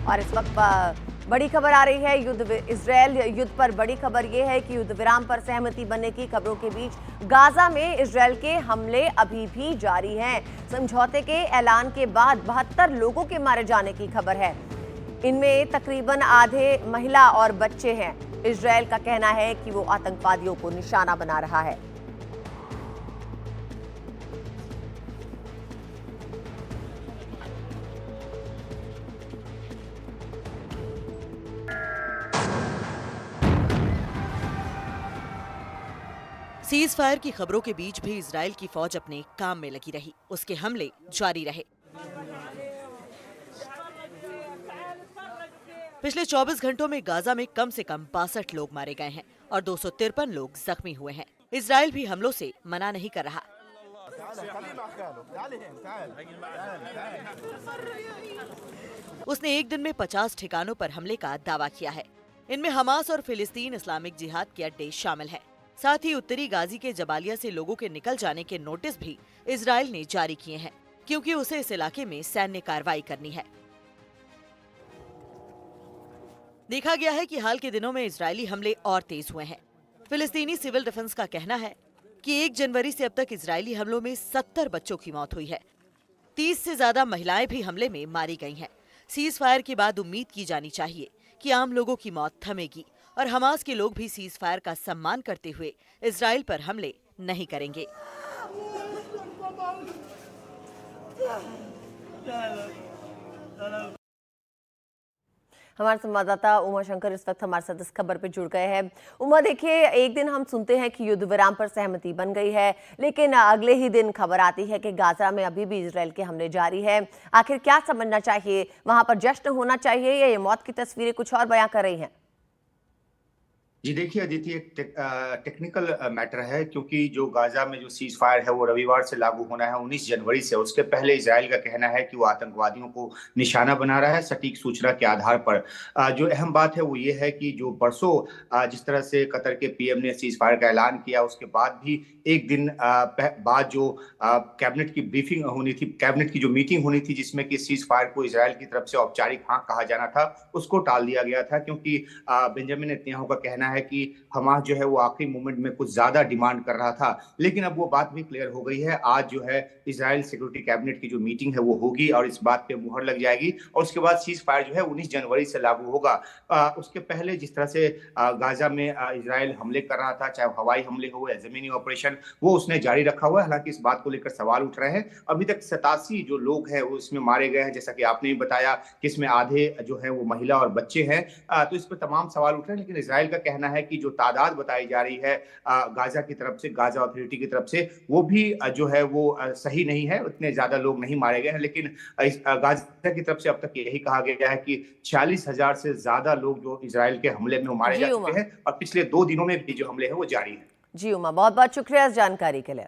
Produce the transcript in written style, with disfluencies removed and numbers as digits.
और इस वक्त बड़ी खबर आ रही है इजरायल युद्ध पर। बड़ी खबर यह है कि युद्ध विराम पर सहमति बनने की खबरों के बीच गाजा में इजरायल के हमले अभी भी जारी हैं। समझौते के ऐलान के बाद 72 लोगों के मारे जाने की खबर है। इनमें तकरीबन आधे महिला और बच्चे हैं। इजरायल का कहना है कि वो आतंकवादियों को निशाना बना रहा है। सीज फायर की खबरों के बीच भी इजरायल की फौज अपने काम में लगी रही। उसके हमले जारी रहे। पिछले 24 घंटों में गाजा में कम से कम 62 लोग मारे गए हैं और 253 लोग जख्मी हुए हैं। इजरायल भी हमलों से मना नहीं कर रहा। उसने एक दिन में 50 ठिकानों पर हमले का दावा किया है। इनमें हमास और फिलिस्तीन इस्लामिक जिहाद के अड्डे शामिल हैं। साथ ही उत्तरी गाजी के जबालिया से लोगों के निकल जाने के नोटिस भी इजरायल ने जारी किए हैं, क्योंकि उसे इस इलाके में सैन्य कार्रवाई करनी है। देखा गया है कि हाल के दिनों में इजरायली हमले और तेज हुए हैं। फिलिस्तीनी सिविल डिफेंस का कहना है कि 1 जनवरी से अब तक इजरायली हमलों में 70 बच्चों की मौत हुई है। 30 से ज्यादा महिलाएं भी हमले में मारी गई हैं। सीज फायर के बाद उम्मीद की जानी चाहिए कि आम लोगों की मौत थमेगी और हमास के लोग भी सीज फायर का सम्मान करते हुए इजरायल पर हमले नहीं करेंगे। हमारे संवाददाता उमा शंकर इस वक्त हमारे साथ इस खबर पे जुड़ गए हैं। उमा, देखिए, एक दिन हम सुनते हैं कि युद्ध विराम पर सहमति बन गई है, लेकिन अगले ही दिन खबर आती है कि गाजा में अभी भी इजरायल के हमले जारी है। आखिर क्या समझना चाहिए? वहां पर जश्न होना चाहिए या ये मौत की तस्वीरें कुछ और बयां कर रही हैं? जी देखिए अदिति, एक टेक्निकल मैटर है, क्योंकि जो गाजा में जो सीज फायर है वो रविवार से लागू होना है 19 जनवरी से। उसके पहले इजराइल का कहना है कि वो आतंकवादियों को निशाना बना रहा है सटीक सूचना के आधार पर। जो अहम बात है वो ये है कि जो परसों जिस तरह से कतर के पीएम ने सीज फायर का ऐलान किया, उसके बाद भी एक दिन बाद जो कैबिनेट की ब्रीफिंग होनी थी, कैबिनेट की जो मीटिंग होनी थी जिसमें कि सीज फायर को इजराइल की तरफ से औपचारिक हाँ कहा जाना था, उसको टाल दिया गया था, क्योंकि बेंजामिन नेतन्याहू का कहना है कि हमास जो है वो आखिरी मोमेंट में कुछ ज्यादा डिमांड कर रहा था। लेकिन अब वो बात भी क्लियर हो गई है। आज जो है इजराइल सिक्योरिटी कैबिनेट की जो मीटिंग है वो होगी और इस बात पे मुहर लग जाएगी और उसके बाद सीज फायर जो है 19 जनवरी से लागू होगा। उसके पहले जिस तरह से गाजा में इजराइल हमले कर रहा था, चाहे हवाई हमले हो या जमीनी ऑपरेशन, वो उसने जारी रखा हुआ है। हालांकि इस बात को लेकर सवाल उठ रहे हैं। अभी तक 87 जो लोग हैं वो इसमें मारे गए हैं, जैसा कि आपने भी बताया कि इसमें आधे जो है वो महिला और बच्चे हैं। तो इस पर तमाम सवाल उठ रहे हैं। लेकिन इजराइल का कहना है कि जो तादाद बताई जा रही है गाजा की तरफ से, गाजा अथॉरिटी की तरफ से, वो भी जो है वो सही नहीं है। उतने ज्यादा लोग नहीं मारे गए हैं। लेकिन गाजा की तरफ से अब तक यही कहा गया है कि 40,000 से ज्यादा लोग जो इजराइल के हमले में मारे जा चुके हैं और पिछले 2 दिनों में भी जो हमले हैं वो जारी है। जी उमा, बहुत बहुत शुक्रिया इस जानकारी के लिए।